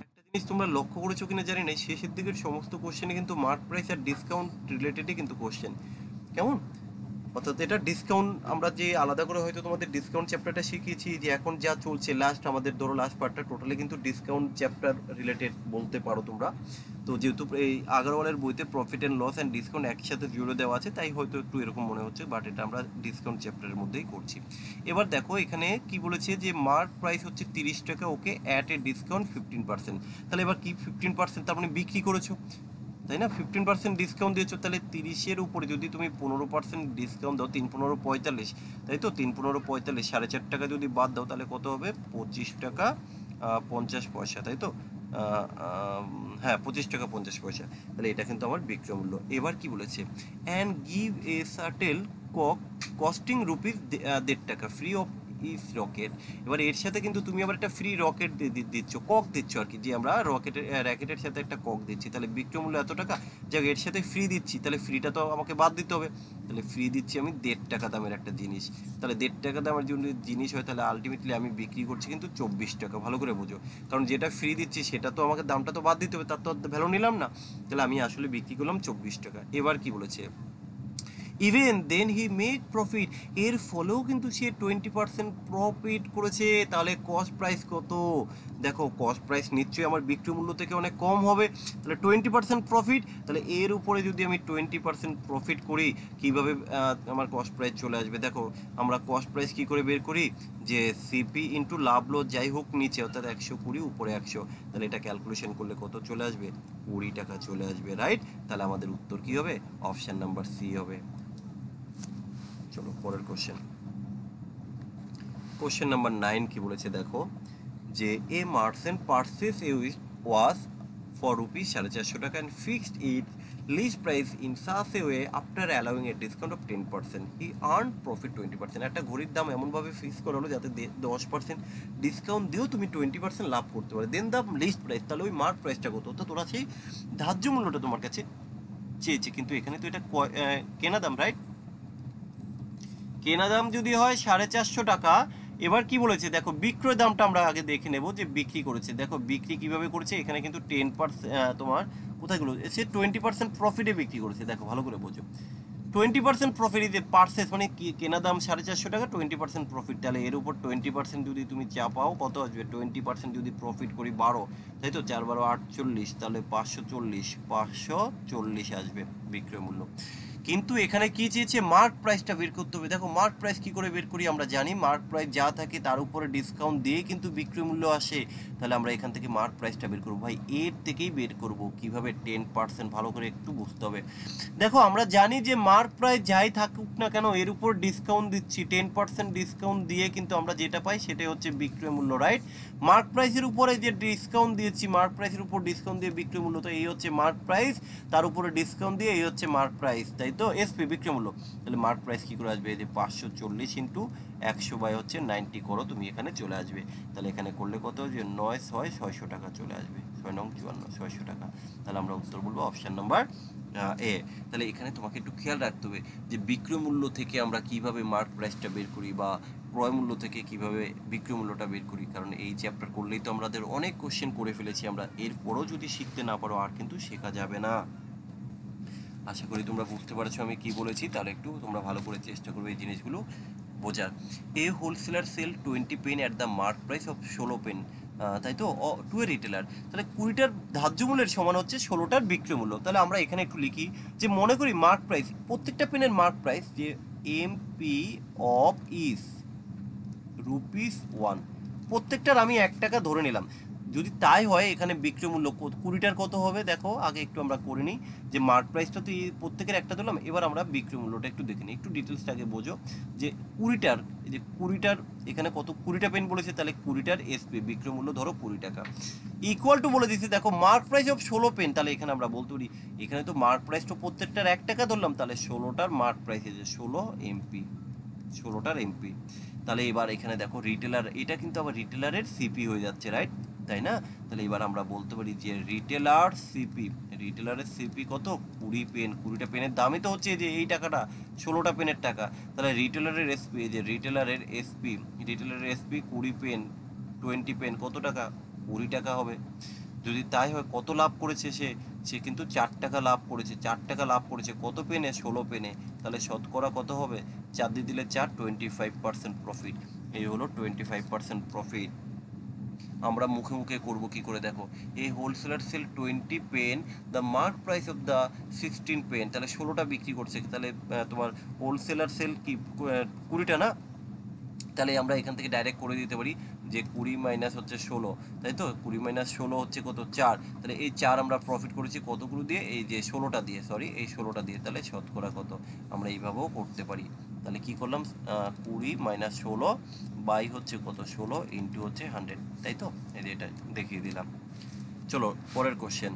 একটা জিনিস তোমরা লক্ষ্য করেছো কিনা জানি না, শেষের দিকের সমস্ত কোশ্চেনে কিন্তু মার্ক প্রাইস আর ডিসকাউন্ট রিলেটেডই কিন্তু কোশ্চেন, কেমন? অর্থাৎ এটা ডিসকাউন্ট, আমরা যে আলাদা করে হয়তো তোমাদের ডিসকাউন্ট চ্যাপ্টারটা শিখিয়েছি, যে এখন যা চলছে লাস্ট আমাদের ধরো লাস্ট পার্টটা টোটালি কিন্তু ডিসকাউন্ট চ্যাপ্টার রিলেটেড বলতে পারো তোমরা। তো যেহেতু এই আগরওয়ালের বইতে profit and loss and discount একসাথে জুড়ে দেওয়া আছে, তাই হয়তো একটু এরকম মনে হচ্ছে, বাট এটা আমরা ডিসকাউন্ট চ্যাপ্টারের মধ্যেই করছি। এবার দেখো এখানে কি বলেছে, যে মার্ক প্রাইস হচ্ছে 30 টাকা, ওকে, অ্যাট এ ডিসকাউন্ট 15%। তাহলে এবার কি 15% তার মানে বিক্রি করেছো, তাই না? 15% ডিসকাউন্ট দিয়েছো, তাহলে 30-এর উপরে যদি তুমি 15% ডিসকাউন্ট দাও, 3×15 = 45, তাই তো? 3×15 = 45, 4.5 টাকা যদি বাদ দাও তাহলে কত হবে, 25 টাকা 50 পয়সা, তাই তো? হ্যাঁ 25 টাকা 50 পয়সা। তাহলে এটা কিন্তু আমার বিক্রয় মূল্য। এবার কি বলেছে, and give a certain costing rupees 1.5 টাকা ফ্রি অফ ইস রকেট। এবার এর সাথে কিন্তু তুমি আবার একটা ফ্রি রকেট দিচ্ছ, কক দিচ্ছ আর কি, যে আমরা র্যাকেটের সাথে একটা কক দিচ্ছি, তাহলে বিক্রয় মূল্য এত টাকা, যাক এর সাথে ফ্রি দিচ্ছি, তাহলে ফ্রিটা তো আমাকে বাদ দিতে হবে। তাহলে ফ্রি দিচ্ছি আমি 1.5 টাকা দামের একটা জিনিস, তাহলে 1.5 টাকা দামের যদি জিনিস হয় তাহলে আলটিমেটলি আমি বিক্রি করছি কিন্তু 24 টাকা, ভালো করে বোঝো। কারণ যেটা ফ্রি দিচ্ছি সেটা তো আমাকে দামটা তো বাদ দিতে হবে, তার তো ভ্যালু নিলাম না, তাহলে আমি আসলে বিক্রি করলাম 24 টাকা। এবার কি বলেছে, even then he make profit, এর ফলেও কিন্তু সে 20% প্রফিট করেছে। তাহলে কস্ট প্রাইস কত, দেখো কস্ট প্রাইস নিশ্চয়ই আমার বিক্রয় মূল্য থেকে অনেক কম হবে, তাহলে 20% প্রফিট, তাহলে এর উপরে যদি আমি 20% প্রফিট করি, কীভাবে আমার কস্ট প্রাইস চলে আসবে। দেখো আমরা কস্ট প্রাইস কী করে বের করি, যে সিপি ইন্টু লাভ লস যাই হোক নিচে, অর্থাৎ 120 উপরে 100, তাহলে এটা ক্যালকুলেশন করলে কত চলে আসবে, 20 টাকা চলে আসবে, রাইট? তাহলে আমাদের উত্তর কী হবে, অপশান নাম্বার সি হবে। চলো পরের কোশ্চেন নাম্বার 9 কি বলেছে দেখো, যে a merchant purchase a watch for rupees 450 টাকা and fixed it list price in such a way after allowing a discount of 10%, he earn profit 20%। একটা ঘড়ির দাম এমনভাবে ফিক্স করা হলো যাতে 10% ডিসকাউন্ট দিয়েও তুমি 20% লাভ করতে পারো। দেন দ্য লিস্ট প্রাইস, তাহলে ওই মার্ক প্রাইসটা কত, তো তোরা সেই ধার্য মূল্যটা তোমার কাছে চেয়েছে, কিন্তু এখানে তো এটা কেনা দাম, রাইট? কেনা দাম যদি হয় 450 টাকা, এবার কি বলেছে দেখো, বিক্রয় দামটা আমরা আগে দেখে নেব যে বিক্রি করেছে। দেখো বিক্রি কিভাবে করেছে, এখানে কিন্তু 10% তোমার কোথায় গুলো, সে 20% প্রফিটে বিক্রি করেছে। দেখো ভালো করে বোঝো, 20% প্রফিট ইজ এ পার্সেস, মানে কি কেনা দাম 450 টাকা, 20% প্রফিট, তাহলে এর উপর 20% যদি তুমি চাপাও কত আসবে, 20% যদি প্রফিট করি 12, তাই তো 4 12 48, তাহলে 540 আসবে বিক্রয় মূল্য। কিন্তু এখানে কি চেয়েছে, মার্ক প্রাইসটা বের করতে হবে। দেখো মার্ক প্রাইস কি করে বের করি, আমরা জানি মার্ক প্রাইস যা থাকে তার উপরে ডিসকাউন্ট দিয়ে কিন্তু বিক্রয় মূল্য আসে। তাহলে আমরা এখান থেকে মার্ক প্রাইসটা বের করবো। ভাই এর থেকেই বের করব কিভাবে, 10%, ভালো করে একটু বুঝতে হবে। দেখো আমরা জানি যে মার্ক প্রাইস যাই থাকুক না কেন এর উপর ডিসকাউন্ট দিচ্ছি, 10% ডিসকাউন্ট দিয়ে কিন্তু আমরা যেটা পাই সেটাই হচ্ছে বিক্রয় মূল্য, রাইট? মার্ক প্রাইসের উপরে যে ডিসকাউন্ট দিয়েছি, মার্ক প্রাইসের উপর ডিসকাউন্ট দিয়ে বিক্রয় মূল্য, তো এই হচ্ছে মার্ক প্রাইস, তার উপরে ডিসকাউন্ট দিয়ে এই হচ্ছে মার্ক প্রাইস, তাই তো এসপি বিক্রয় মূল্য। তাহলে মার্ক প্রাইস কি করে আসবে, এই যে 540 ইন্টু 100 বাই হচ্ছে 90 করো, তুমি এখানে চলে আসবে। তাহলে এখানে করলে কত, যে 9 6 600 টাকা চলে আসবে, 6 নং 54 600 টাকা। তাহলে আমরা উত্তর বলবো অপশন নাম্বার এ। তাহলে এখানে তোমাকে একটু খেয়াল রাখতে হবে যে বিক্রয় মূল্য থেকে আমরা কিভাবে মার্ক প্রাইসটা বের করি, বা ক্রয় মূল্য থেকে কিভাবে বিক্রয় মূল্যটা বের করি, কারণ এই চ্যাপ্টার করলেই তো আমাদের অনেক কোশ্চেন করে ফেলেছি আমরা, এরপরও যদি শিখতে না পারো আর কিন্তু শেখা যাবে না। আশা করি তোমরা বুঝতে পারছো আমি কি বলেছি, তাহলে একটু তোমরা ভালো করে চেষ্টা করবে এই জিনিসগুলো বোঝার। A wholesaler sell 20 pen at the mark price of 16 pen, তাই তো, টু এ রিটেলার, তাহলে 20টার ধার্য মূল্যের সমান হচ্ছে 16টার বিক্রয় মূল্য। তাহলে আমরা এখানে একটু লিখি যে মনে করি মার্ক প্রাইস, প্রত্যেকটা পেনের মার্ক প্রাইস যে এমপি অফ ইস ₹1, প্রত্যেকটার আমি 1 টাকা ধরে নিলাম। যদি তাই হয় এখানে বিক্রয় মূল্য 20টার কত হবে, দেখো আগে একটু আমরা করে নিই যে মার্ক প্রাইসটা তো প্রত্যেকের একটা দিলাম, এবার আমরা বিক্রয় মূল্যটা একটু দেখে নিই, একটু ডিটেলসটা আগে বোঝো যে 20টার, যে 20টার এখানে কত, 20টা পেন বলেছে, তাহলে 20টার এসপি বিক্রয় মূল্য ধরো 20 টাকা, ইকুয়াল টু বলে দিচ্ছি দেখো মার্ক প্রাইস অফ 16 পেন, তাহলে এখানে আমরা বলতে পারি এখানে তো মার্ক প্রাইস তো প্রত্যেকটার 1 টাকা ধরলাম, তাহলে 16টার মার্ক প্রাইস যে 16 এমপি, 16টার এমপি। তাহলে এবার এখানে দেখো রিটেলার, এটা কিন্তু আবার রিটেলারের সিপি হয়ে যাচ্ছে, রাইট? তাই না? তাহলে এবার আমরা বলতে পারি যে রিটেলার সিপি, রিটেলারের সিপি কত, 20 পেন, 20টা পেনের দামই তো হচ্ছে যে এই টাকাটা, 16টা পেনের টাকা। তাহলে রিটেলারের এসপি, যে রিটেলারের এসপি, রিটেলারের এসপি 20 পেন, 20 পেন কত টাকা, 20 টাকা হবে। যদি তাই হয় কত লাভ করেছে সে, সে কিন্তু 4 টাকা লাভ করেছে, 4 টাকা লাভ করেছে কত পেনে, 16 পেনে, তাহলে শতকরা কত হবে, 4 দিয়ে দিলে 4, 25% প্রফিট। এই হলো 25% প্রফিট। আমরা মুখে মুখে করবো কি করে, দেখো এই wholesaler sell 20 pen, the mark price of the 16 pen, তাহলে 16টা বিক্রি করছে, তাহলে তোমার হোলসেলার সেল কি 20টা না, তাহলে আমরা এখান থেকে ডাইরেক্ট করে দিতে পারি যে 20 মাইনাস হচ্ছে 16, তাই তো, 20 মাইনাস 16 হচ্ছে কত, 4, তাহলে এই 4 আমরা প্রফিট করেছি কতগুলো দিয়ে, এই যে 16টা দিয়ে, সরি এই 16টা দিয়ে, তাহলে শতকরা কত, আমরা এইভাবেও করতে পারি। তাহলে কি করলাম, 20 মাইনাস 16 বাই হচ্ছে কত, 16 ইন্টু হচ্ছে 100, তাই তো, এই যে এটা দেখিয়ে দিলাম। চলো পরের কোশ্চেন,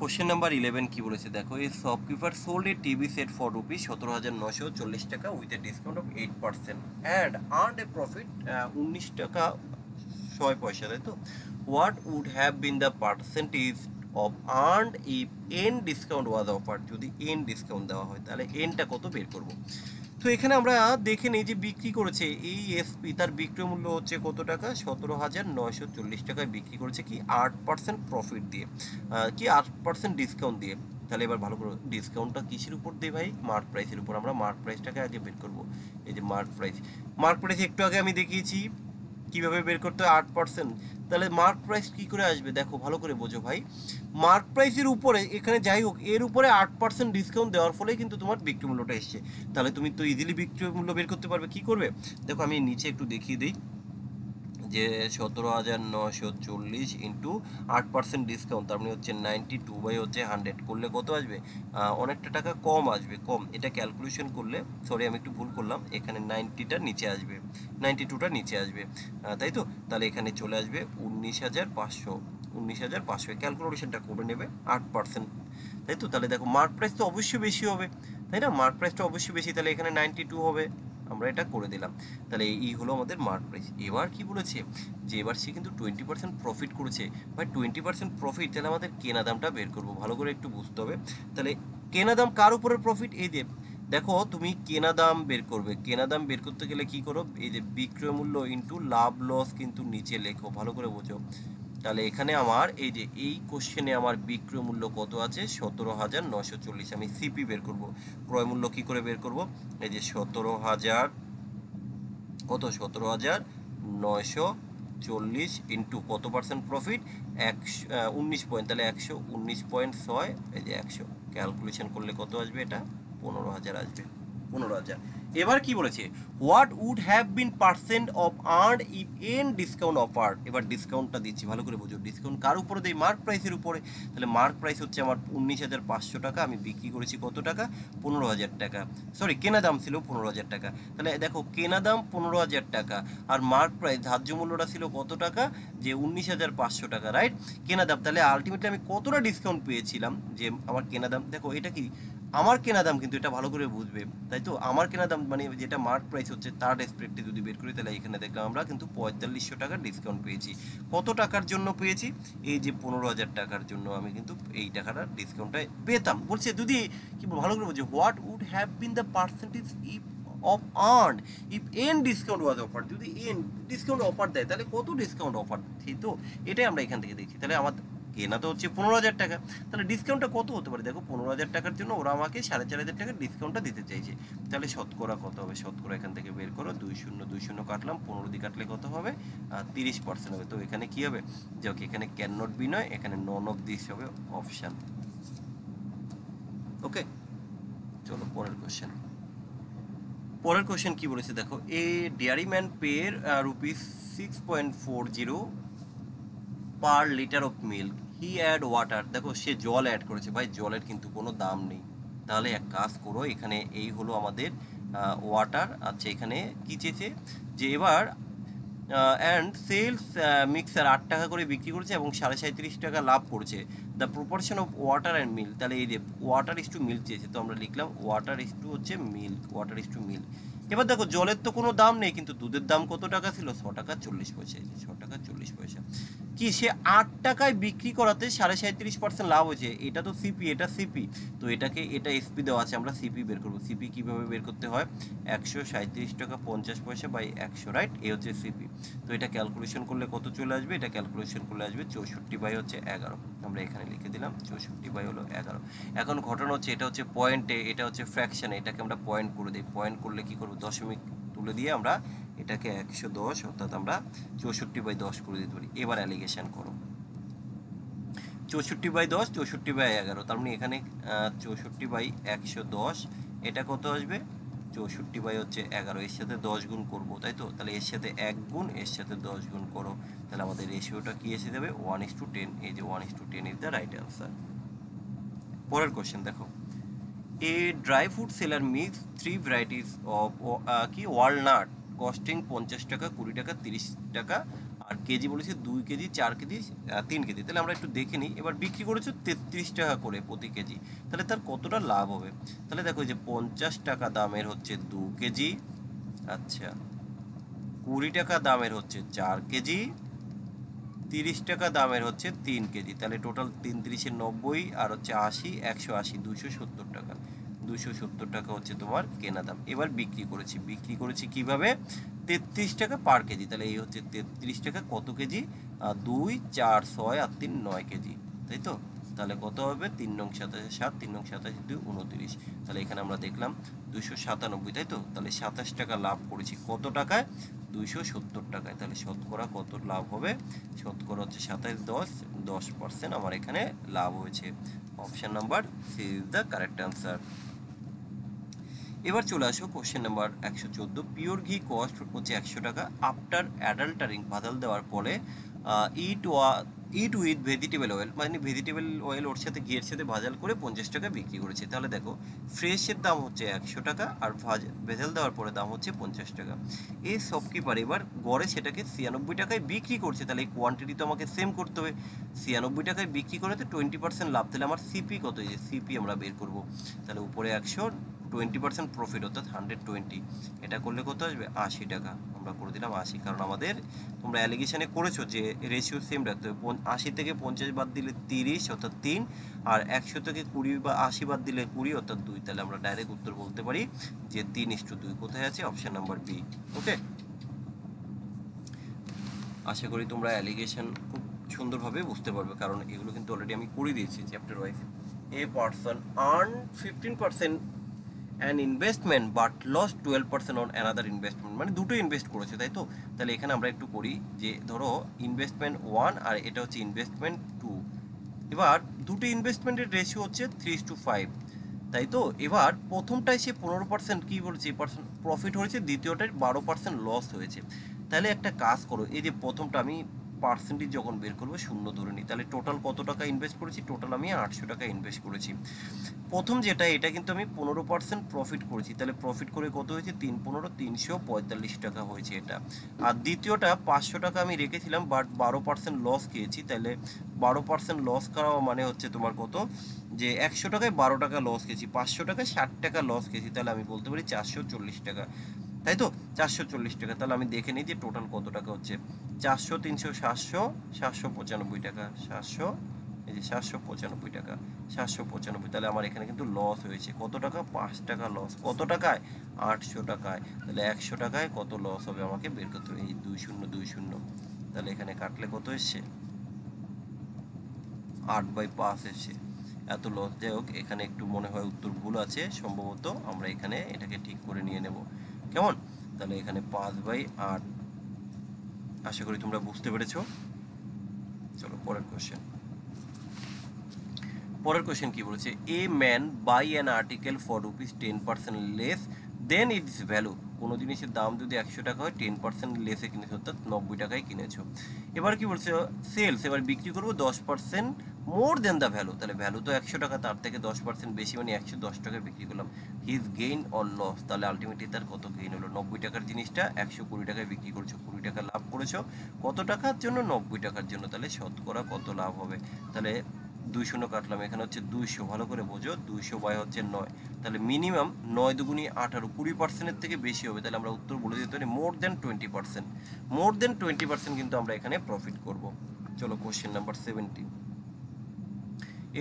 কোশ্চেন নাম্বার 11 কি বলেছে দেখো, এই shopkeeper sold a TV set for rupees 17,940 টাকা with a discount of 8% and earned a profit 19 টাকা 6 পয়সা, তাই তো, what would have been the percentage of earned if an discount was offer, যদি এন ডিসকাউন্ট দেওয়া হয় তাহলে এনটা কত বের করবো। তো এখানে আমরা দেখে নিই যে বিক্রি করেছে এই এসপি, তার বিক্রয় মূল্য হচ্ছে কত টাকা, 17,940 টাকায় বিক্রি করেছে, কি 8% প্রফিট দিয়ে, কি 8% ডিসকাউন্ট দিয়ে। তাহলে এবার ভালো করে, ডিসকাউন্টটা কিসের উপর দেয় ভাই, মার্ক প্রাইসের উপর, আমরা মার্ক প্রাইসটাকে আগে বের করবো। এই যে মার্ক প্রাইস, মার্ক প্রাইস একটু আগে আমি দেখিয়েছি কিভাবে বের করতে হয়, 8%, তাহলে মার্ক প্রাইস কি করে আসবে, দেখো ভালো করে বোঝো ভাই, মার্ক প্রাইসের উপরে এখানে যাই হোক এর উপরে 8% ডিসকাউন্ট দেওয়ার ফলে কিন্তু তোমার বিক্রয় মূল্যটা এসছে, তাহলে তুমি তো ইজিলি বিক্রয় মূল্য বের করতে পারবে। কি করবে দেখো, আমি নিচে একটু দেখিয়ে দিই যে 17,940 ইন্টু 8% ডিসকাউন্ট, তার মানে হচ্ছে 92 বাই হচ্ছে 100 করলে কত আসবে, অনেকটা টাকা কম আসবে, কম, এটা ক্যালকুলেশন করলে, সরি আমি একটু ভুল করলাম, এখানে 90টা নিচে আসবে, 92টা নিচে আসবে, তাই তো, তাহলে এখানে চলে আসবে 19,500, 19,500, ক্যালকুলেশনটা করে নেবে 8%, তাই তো? তাহলে দেখো মার্ক প্রাইস তো অবশ্যই বেশি হবে, তাই না? মার্ক প্রাইসটা অবশ্যই বেশি, তাহলে এখানে 92 হবে, আমরা এটা করে দিলাম। তাহলে এই হলো আমাদের মার্ক প্রাইস। এবার কি বলেছে যে এবার সে কিন্তু 20% প্রফিট করেছে, ভাই 20% প্রফিট, তাহলে আমাদের কেনা দামটা বের করবো, ভালো করে একটু বুঝতে হবে। তাহলে কেনা দাম কার উপরে প্রফিট? এই যে দেখো তুমি কেনা দাম বের করবে, কেনা দাম বের করতে গেলে কি করো, এই যে বিক্রয় মূল্য ইন্টু লাভ লস কিন্তু নিচে লেখো, ভালো করে বোঝো। তাহলে এখানে আমার এই যে এই কোশ্চেনে আমার বিক্রয় মূল্য কত আছে, 17,940, আমি সিপি বের করব। ক্রয় মূল্য কি করে বের করব, এই যে 17,000 কত, 17,940 ইন্টু কত পার্সেন্ট প্রফিট, 19 পয়েন্ট, তাহলে 119.6, এই যে 100 ক্যালকুলেশন করলে কত আসবে, এটা 15,000 আসবে, 15,000। এবার কি বলেছে, what would have been percent of earn if an discount offer. এবার ডিসকাউন্টটা দিচ্ছি, ভালো করে বুঝো। ডিসকাউন্ট কার উপরে দেয়, মার্ক প্রাইসের উপরে। তাহলে মার্ক প্রাইস হচ্ছে আমার 19,500 টাকা, আমি বিক্রি করেছি কত টাকা, 15,000 টাকা, সরি কেনা দাম ছিল 15,000 টাকা। তাহলে দেখো কেনা দাম 15,000 টাকা, আর মার্ক প্রাইস ধার্য মূল্যটা ছিল কত টাকা, যে 19,500 টাকা, রাইট? কেনা দাম, তাহলে আলটিমেটলি আমি কতটা ডিসকাউন্ট পেয়েছিলাম, যে আমার কেনা দাম, দেখো এটা কি আমার কেনা দাম, কিন্তু এটা ভালো করে বুঝবে, তাই তো? আমার কেনা দাম মানে যেটা মার্ক প্রাইস হচ্ছে তার রেসপেক্টে যদি বের করি, তাহলে এখানে দেখলাম আমরা কিন্তু 4500 টাকার ডিসকাউন্ট পেয়েছি। কত টাকার জন্য পেয়েছি, এই যে 15,000 টাকার জন্য আমি কিন্তু এই টাকাটা ডিসকাউন্টটা পেতাম। বলছে যদি কি ভালো করে বলছে, what would have been the percentage if of earn if an discount was offer, যদি এন ডিসকাউন্ট অফার দেয় তাহলে কত ডিসকাউন্ট অফার, ঠিক তো? এটাই আমরা এখান থেকে দেখছি। তাহলে আমার কেনা তো হচ্ছে 15,000 টাকা, তাহলে ডিসকাউন্টটা কত হতে পারে, দেখো 15,000 টাকার জন্য ওরা আমাকে 4,500 টাকার ডিসকাউন্টটা দিতে চাইছে। তাহলে শতকরা কত হবে, শতকরা এখান থেকে বের করো, 2 শূন্য কাটলাম, 15 দিয়ে কাটলে কত হবে, 30% হবে। তো এখানে কি হবে, যে ওকে এখানে ক্যান নট বি নয়, এখানে নন অফ দিস হবে অপশান। ওকে, চলো পরের কোশ্চেন। পরের কোশ্চেন কি বলেছে দেখো, এ dairyman pay ₹6.40 per litre of milk, he add water. দেখো সে জল অ্যাড করেছে, ভাই জলের কিন্তু কোনো দাম নেই। তাহলে এক কাজ করো, এখানে এই হলো আমাদের ওয়াটার, আচ্ছা এখানে কি চেয়েছে, যে এবার অ্যান্ড সেলস মিক্সার 8 টাকা করে বিক্রি করেছে এবং 37.5 টাকা লাভ করছে। The proportion of water and milk, তাহলে এই যে ওয়াটার ইস টু মিল্ক চেয়েছে, তো আমরা লিখলাম ওয়াটার ইস টু হচ্ছে milk, water is to milk. এবার দেখো জলের তো কোনো দাম নেই, কিন্তু দুধের দাম কত টাকা ছিল, 6 টাকা 40 পয়সা, 6 টাকা 40 পয়সা। কি সে 8 টাকায় বিক্রি করাতে 37.5% লাভ হয়েছে, এটা তো সিপি, এটা সিপি, তো এটাকে এটা এসপি দেওয়া আছে, আমরা সিপি বের করবো। সিপি কিভাবে বের করতে হয়, 137 টাকা 50 পয়সা বাই 100, রাইট? এই হচ্ছে সিপি। তো এটা ক্যালকুলেশন করলে কত চলে আসবে, এটা ক্যালকুলেশন করলে আসবে 64 বাই হচ্ছে 11, আমরা এখানে লিখে দিলাম 64 বাই হলো 11। এখন ঘটনা হচ্ছে এটা হচ্ছে পয়েন্টে, এটা হচ্ছে ফ্র্যাকশনে, এটাকে আমরা পয়েন্ট করে দিই। পয়েন্ট করলে কি করবো, দশমিক তুলে দিয়ে আমরা এটাকে 110, অর্থাৎ আমরা 64/10 করে দিতে পারি। এবার অ্যালিগেশন করো, 64/10, 64/11, তার মানে এখানে 64/110, এটা কত আসবে, 64/11, এর সাথে 10 গুণ করবো, তাই তো? তাহলে এর সাথে 1 গুণ, এর সাথে 10 গুণ করো, তাহলে আমাদের রেশিওটা কি এসে যাবে, 1:10, এই যে 1:10 ইজ দ্য রাইট অ্যান্সার। পরের কোশ্চেন দেখো, এ dry fruit seller mix 3 varieties of কি ওয়ালনাট কস্টিং 50 টাকা, 20 টাকা, 30 টাকা, আর কেজি বলেছে 2 কেজি, 4 কেজি, 3 কেজি। তাহলে আমরা একটু দেখে নিই, এবার বিক্রি করেছো 33 টাকা করে প্রতি কেজি, তাহলে তার কতটা লাভ হবে। তাহলে দেখো যে 50 টাকা দামের হচ্ছে 2 কেজি, আচ্ছা 20 টাকা দামের হচ্ছে 4 কেজি, 30 টাকা দামের হচ্ছে 3 কেজি, তাহলে টোটাল 3 × 90 আর হচ্ছে 80, 180, 270 টাকা, 270 টাকা হচ্ছে তোমার কেনা দাম। এবার বিক্রি করেছি কিভাবে, 33 টাকা পার কেজি, তাহলে এই হচ্ছে 33 টাকা কত কেজি, 2, 4, 6 আর 3, 9 কেজি, তাই তো? তাহলে কত হবে, 3 নং 27, 7, 3 নং 27, 2, 29, তাহলে এখানে আমরা দেখলাম 297, তাই তো? তাহলে 27 টাকা লাভ করেছি কত টাকায়, 270 টাকায়। তাহলে শতকরা কত লাভ হবে, শতকরা হচ্ছে 27/10, আমার এখানে লাভ হয়েছে। Option number C is the correct answer. এবার চলে আসো question number 114, pure ghee cost হচ্ছে 100 টাকা, আফটার অ্যাডাল্টারিং বাদাল দেওয়ার পরে ইট উইথ ভেজিটেবল অয়েল, মানে ভেজিটেবল অয়েল ওর সাথে ঘিয়ের সাথে ভাজাল করে 50 টাকা বিক্রি করেছে। তাহলে দেখো ফ্রেশের দাম হচ্ছে 100 টাকা আর ভেজাল দেওয়ার পরে দাম হচ্ছে 50 টাকা। এই শপকিপার এবার গড়ে সেটাকে 96 টাকায় বিক্রি করছে, তাহলে এই কোয়ান্টিটি তো আমাকে সেম করতে হবে। 96 টাকায় বিক্রি করে তো 20% লাভ, তাহলে আমার সিপি কত, এই যে সিপি আমরা বের করব। তাহলে উপরে 100, 20% প্রফিট অর্থাৎ 120, এটা করলে কত আসবে 80 টাকা। আমরা করে দিলাম 80, কারণ আমাদের তোমরা অ্যালিগেশনে করেছো যে রেশিও সেম রাখতে হবে। 80 থেকে 50 বাদ দিলে 30 অর্থাৎ 3, আর 100 থেকে 20 বা 80 বাদ দিলে 20 অর্থাৎ 2। তাহলে আমরা ডাইরেক্ট উত্তর বলতে পারি যে 3:2। কোথায় আছে? Option number B. ওকে, আশা করি তোমরা অ্যালিগেশন খুব সুন্দরভাবে বুঝতে পারবে, কারণ এগুলো কিন্তু অলরেডি আমি করে দিয়েছি chapter wise. A person earn 15% an investment but loss 12% on another investment, মানে দুটো ইনভেস্ট করেছে, তাই তো? তাহলে এখানে আমরা একটু করি যে ধরো ইনভেস্টমেন্ট 1 আর এটা হচ্ছে ইনভেস্টমেন্ট 2। এবার দুটো ইনভেস্টমেন্টের রেশিও হচ্ছে 3:5, তাই তো? এবার প্রথমটায় সে 15% কী বলছে প্রফিট হয়েছে, দ্বিতীয়টায় 12% লস হয়েছে। তাহলে একটা কাজ করো, এই যে প্রথমটা আমি পার্সেন্টেজ যখন বের করবো শূন্য ধরে নিই, তাহলে টোটাল কত টাকা ইনভেস্ট করেছি? টোটাল আমি 800 টাকা ইনভেস্ট করেছি। প্রথম যেটা এটা কিন্তু আমি 15% প্রফিট করেছি, তাহলে প্রফিট করে কত হয়েছে? 3×15 345 টাকা হয়েছে এটা। আর দ্বিতীয়টা 500 টাকা আমি রেখেছিলাম বাট 12% লস খেয়েছি, তাহলে 12% লস করা মানে হচ্ছে তোমার কত, যে 100 টাকায় 12 টাকা লস খেয়েছি, 500 টাকায় 60 টাকা লস খেয়েছি, তাহলে আমি বলতে পারি 440 টাকা, তাই তো? 440 টাকা। তাহলে আমি দেখে নিই যে টোটাল কত টাকা হচ্ছে। 400, 300, 700, 795 টাকা, 700, এই যে 795 টাকা, 795। তাহলে আমার এখানে কিন্তু লস হয়েছে কত টাকা? 5 টাকা লস। কত টাকায়? 800 টাকায়। তাহলে 100 টাকায় কত লস হবে আমাকে বের করতে হবে। এই 2020, তাহলে এখানে কাটলে কত এসছে? 8/5 এসছে। এত লস। যাই হোক, এখানে একটু মনে হয় উত্তর ভুল আছে সম্ভবত, আমরা এখানে এটাকে ঠিক করে নিয়ে নেব, কেমন? তাহলে এখানে 5/8। আশা করি তোমরা বুঝতে পেরেছো। চলো পরের কোশ্চেন। পরের কোশ্চেন কি বলেছে? A man buy an article for ₹10% less than its value. কোনো জিনিসের দাম যদি 100 টাকা হয় 10% লেসে কিনেছো, অর্থাৎ 90 টাকায় কিনেছো। এবার কি বলছে? সেলস, এবার বিক্রি করবো 10% মোর দেন দ্য ভ্যালু। তাহলে ভ্যালু তো 100 টাকা, তার থেকে 10% বেশি, মানে 110 টাকায় বিক্রি করলাম। হিজ গেইন অর লস, তাহলে আলটিমেটলি তার কত গেইন হলো? 90 টাকার জিনিসটা 120 টাকায় বিক্রি করছো, 20 টাকা লাভ করেছো। কত টাকার জন্য? 90 টাকার জন্য। তাহলে শতকরা কত লাভ হবে? তাহলে 2 শূন্য কাটলাম, এখানে হচ্ছে 200, ভালো করে বোঝো, 200 বাই হচ্ছে 9, তাহলে মিনিমাম 9 দুগুণি 18, 20%-এর থেকে বেশি হবে। তাহলে আমরা উত্তর বলে দিতে পারি মোর দেন 20%। মোর দেন 20% কিন্তু আমরা এখানে প্রফিট করব। চলো question number 17।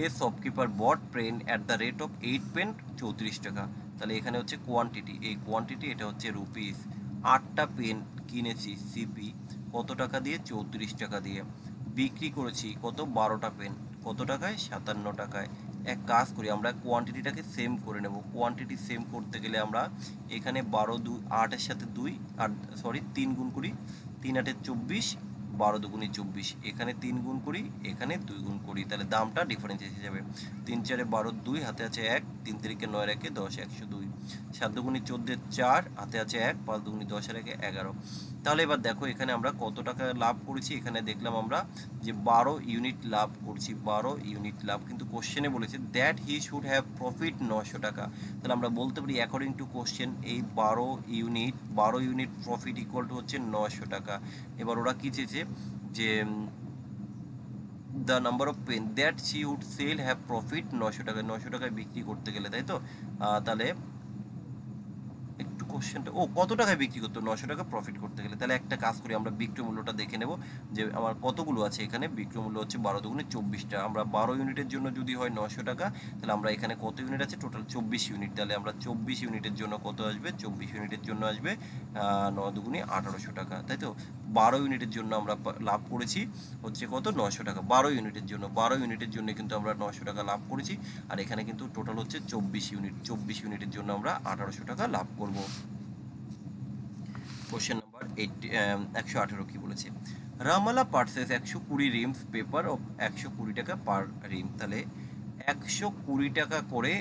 A shopkeeper bought pen at the rate of 8 pen 34 টাকা। তাহলে এখানে হচ্ছে কোয়ান্টিটি, এই কোয়ান্টিটি এটা হচ্ছে রুপিস। 8টা পেন কিনেছি সিপি কত টাকা দিয়ে? 34 টাকা দিয়ে। বিক্রি করেছি কত? 12টা পেন কত টাকায়? 57 টাকায়। এক কাজ করি, আমরা কোয়ান্টিটিটাকে সেম করে নেব। কোয়ান্টিটি সেম করতে গেলে আমরা এখানে 8-এর সাথে 2, আর সরি 3 গুণ করি, 3-8 24, 12 × 2 = 24, এখানে 3 গুণ করি, এখানে 2 গুণ করি, তাহলে দামটা ডিফারেন্স এসে যাবে। 3×4 = 12, 2 হাতে আছে 1, 3 3 9 1 10, 102। 7 × 14 4, হাতে আছে 1, 5 2 10 আর 1 11। তাহলে এবার দেখো এখানে আমরা কত টাকা লাভ করেছি। এখানে দেখলাম আমরা যে 12 ইউনিট লাভ করছি, 12 ইউনিট লাভ, কিন্তু কোশ্চেনে বলেছে that he should have profit 900 টাকা। তাহলে আমরা বলতে পারি অ্যাকর্ডিং টু কোশ্চেন এই 12 ইউনিট প্রফিট ইকুয়াল টু হচ্ছে 900 টাকা। এবার ওরা কি চেয়েছে যে the number of pen that she would sell have profit 900 টাকায়, 900 টাকায় বিক্রি করতে গেলে, তাই তো? তাহলে একটু কোশ্চেনটা, কত টাকায় বিক্রি করতো 900 টাকা প্রফিট করতে গেলে? তাহলে একটা কাজ করি, আমরা বিক্রয় মূল্যটা দেখে নেব যে আমার কতগুলো আছে এখানে। বিক্রয় মূল্য হচ্ছে 12 দুগুণে 24টা। আমরা 12 ইউনিটের জন্য যদি হয় 900 টাকা, তাহলে আমরা এখানে কত ইউনিট আছে? Total 24 unit. তাহলে আমরা 24 ইউনিটের জন্য কত আসবে? 24 ইউনিটের জন্য আসবে 9 দুগুণে 1800 টাকা, তাই তো? 12 ইউনিটের জন্য আমরা লাভ করেছি হচ্ছে কত? 900 টাকা। 12 ইউনিটের জন্য, 12 ইউনিটের জন্য কিন্তু আমরা 900 টাকা লাভ করেছি। আর এখানে কিন্তু টোটাল হচ্ছে 24 ইউনিট, 24 ইউনিটের জন্য আমরা 1800 টাকা লাভ করব। কোশ্চেন নাম্বার 118 কি বলেছে? রামালা পার্সেস 120 রিমস পেপার অফ 120 টাকা পার রিম। তাহলে 120 টাকা করে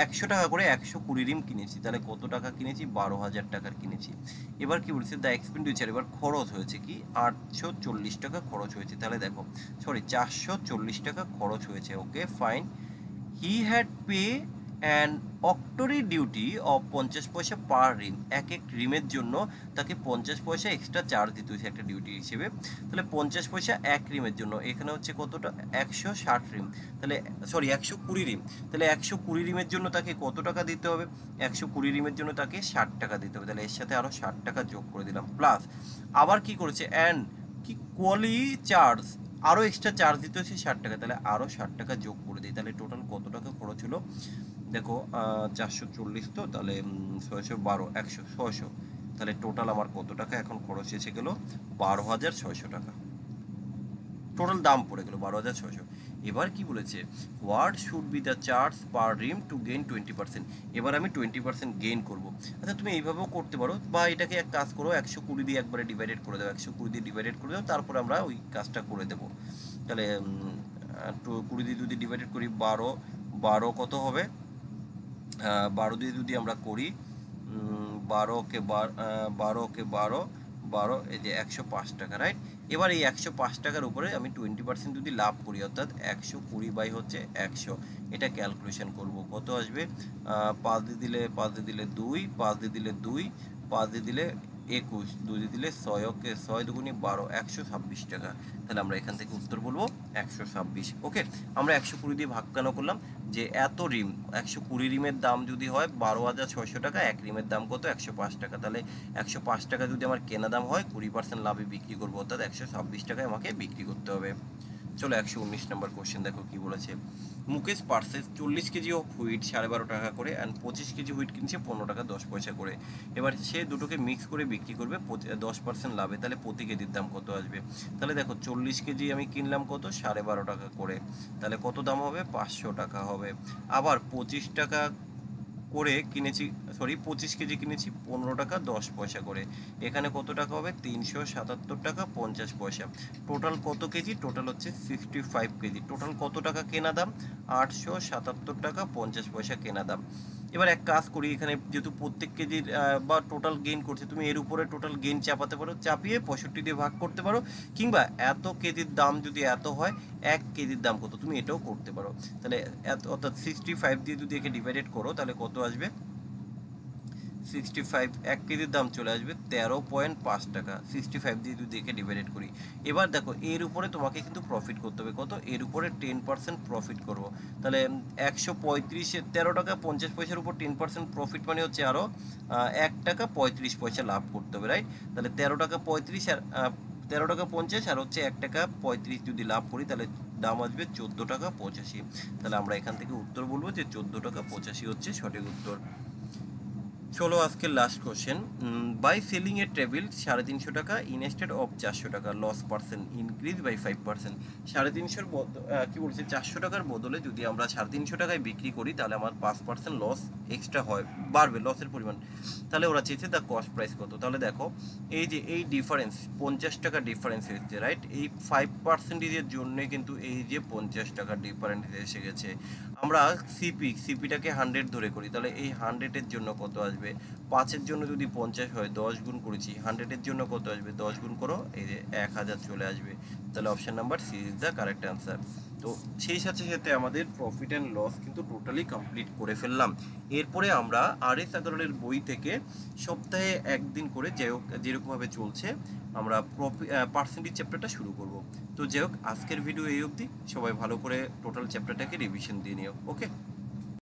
100 টাকা করে 120 রিম কিনেছি, তাহলে কত টাকা কিনেছি? 12,000 টাকার কিনেছি। এবার কি বলছে? দ্য এক্সপেন্ডিচার, এবার খরচ হয়েছে কি 840 টাকা খরচ হয়েছে, তাহলে দেখো সরি 440 টাকা খরচ হয়েছে। Okay fine. He had pay and octroi duty of 50 পয়সা পার রিম, এক এক রিমের জন্য তাকে 50 পয়সা এক্সট্রা চার্জ দিতে হয়েছে একটা ডিউটি হিসেবে। তাহলে 50 পয়সা এক রিমের জন্য, এখানে হচ্ছে কতটা? 160 রিম, তাহলে সরি 120 রিম, তাহলে 120 রিমের জন্য তাকে কত টাকা দিতে হবে? 120 রিমের জন্য তাকে 60 টাকা দিতে হবে, তাহলে এর সাথে আরও 60 টাকা যোগ করে দিলাম। প্লাস আবার কি করেছে? অ্যান্ড কি কোয়ালি চার্জ, আরও এক্সট্রা চার্জ দিতে হচ্ছে 60 টাকা, তাহলে আরও 60 টাকা যোগ করে দিই, তাহলে টোটাল কত টাকা খরচ হলো? দেখো 440, তো তাহলে 612, 100, 600, তাহলে টোটাল আমার কত টাকা এখন খরচ এসে গেল? 12,600 টাকা টোটাল দাম পড়ে গেল, 12,600। এবার কি বলেছে? What should be the charge per Rim two gain 20%? এবার আমি 20% গেইন করবো। আচ্ছা তুমি এইভাবেও করতে পারো, বা এটাকে এক কাজ করো, 120 দিয়ে একবারে ডিভাইডেড করে দাও, 120 দিয়ে ডিভাইডেড করে দাও, তারপরে আমরা ওই কাজটা করে দেবো। তাহলে 20 দিয়ে যদি ডিভাইডেড করি 12, 12 কত হবে? 12 দিয়ে যদি আমরা করি 12কে 12, 12, এই যে 105 টাকা, রাইট? এবার এই 105 টাকার উপরে আমি 20% যদি লাভ করি, অর্থাৎ 120 বাই হচ্ছে 100, এটা ক্যালকুলেশন করব, কত আসবে? 5 দিয়ে দিলে 5 দিয়ে দিলে 2, 5 দিয়ে দিলে 2, 5 দিয়ে দিলে 21, 2 দিয়ে দিলে 6, ওকে 6 দুগুণি 12, 126 টাকা। তাহলে আমরা এখান থেকে উত্তর বলবো 126। ওকে, আমরা 120 দিয়ে ভাগ কেন করলাম? যে এত রিম, 120 রিমের দাম যদি হয় 12,600 টাকা, এক রিমের দাম কত? 105 টাকা, তাহলে 105 টাকা যদি আমার কেনা দাম হয়, 20% লাভে বিক্রি করবো, অর্থাৎ 126 টাকায় আমাকে বিক্রি করতে হবে। চলো 119 নম্বর কোশ্চেন দেখো কি বলেছে। Mukesh purchase 40 KG of wheat 12.5 টাকা করে অ্যান্ড 25 কেজি হুইট কিনছে 15 টাকা 10 পয়সা করে। এবার সে দুটোকে মিক্স করে বিক্রি করবে 10% লাভে, তাহলে প্রতি কেজির দাম কত আসবে? তাহলে দেখো 40 কেজি আমি কিনলাম কত? 12.5 টাকা করে, তাহলে কত দাম হবে? 500 টাকা হবে। আবার 25 টাকা করে কিনেছি, সরি 25 কেজি কিনেছি 15 টাকা 10 পয়সা করে, এখানে কত টাকা হবে? 377 টাকা 50 পয়সা। টোটাল কত কেজি? টোটাল হচ্ছে 65 কেজি। টোটাল কত টাকা কেনা দাম? 877 টাকা 50 পয়সা কেনা দাম। এবার এক কাজ করি, এখানে যেহেতু প্রত্যেক কেজির বা টোটাল গেইন করছে, তুমি এর উপরে টোটাল গেইন চাপাতে পারো, চাপিয়ে 65 দিয়ে ভাগ করতে পারো, কিংবা এত কেজির দাম যদি এত হয়, 1 কেজির দাম কত, তুমি এটাও করতে পারো। তাহলে অর্থাৎ 65 দিয়ে যদি একে ডিভাইডেড করো, তাহলে কত আসবে? 65, 1 কেজির দাম চলে আসবে 13.5 টাকা, 65 দিয়ে যদি একে ডিভাইডেড করি। এবার দেখো এর উপরে তোমাকে কিন্তু প্রফিট করতে হবে, কত? এর উপরে 10% প্রফিট করবো, তাহলে 135, 13 টাকা 50 পয়সার উপর 10% প্রফিট মানে হচ্ছে আরও 1 টাকা 35 পয়সা লাভ করতে হবে, রাইট? তাহলে 13 টাকা 35 আর 13 টাকা 50 আর হচ্ছে 1 টাকা 35 যদি লাভ করি, তাহলে দাম আসবে 14 টাকা 85। তাহলে আমরা এখান থেকে উত্তর বলবো যে 14 টাকা 85 হচ্ছে সঠিক উত্তর। চলো আজকের last question. By selling a table 350 টাকা ইনস্টেড অফ 400 টাকা, লস পার্সেন্ট ইনক্রিজ বাই 5%। 350 কি বলছে? 400 টাকার বদলে যদি আমরা 350 টাকায় বিক্রি করি, তাহলে আমার 5% লস এক্সট্রা হয়, বাড়বে লসের পরিমাণ। তাহলে ওরা চেয়েছে দ্য কস্ট প্রাইস কত। তাহলে দেখো এই যে এই ডিফারেন্স 50 টাকা ডিফারেন্স এসেছে, রাইট? এই 5%-এর জন্য কিন্তু এই যে 50 টাকা ডিফারেন্স এসে গেছে। আমরা সিপিটাকে 100 ধরে করি, তাহলে এই 100-এর জন্য কত আসবে? 5-এর জন্য যদি 50 হয়, 10 গুণ করেছি, 100-এর জন্য কত আসবে? 10 গুণ করো, এই যে 1000 চলে আসবে। তাহলে option number C is the correct answer. তো সেই সাথে সাথে আমাদের প্রফিট অ্যান্ড লস কিন্তু টোটালি কমপ্লিট করে ফেললাম। এরপরে আমরা আর.এস আগরওয়ালের বই থেকে সপ্তাহে একদিন করে যেরকমভাবে চলছে, আমরা পার্সেন্টেজ চ্যাপ্টারটা শুরু করব। তো যাই হোক, আজকের ভিডিও এই অবধি। সবাই ভালো করে টোটাল চ্যাপ্টারটাকে রিভিশন দিয়ে নিও। ওকে।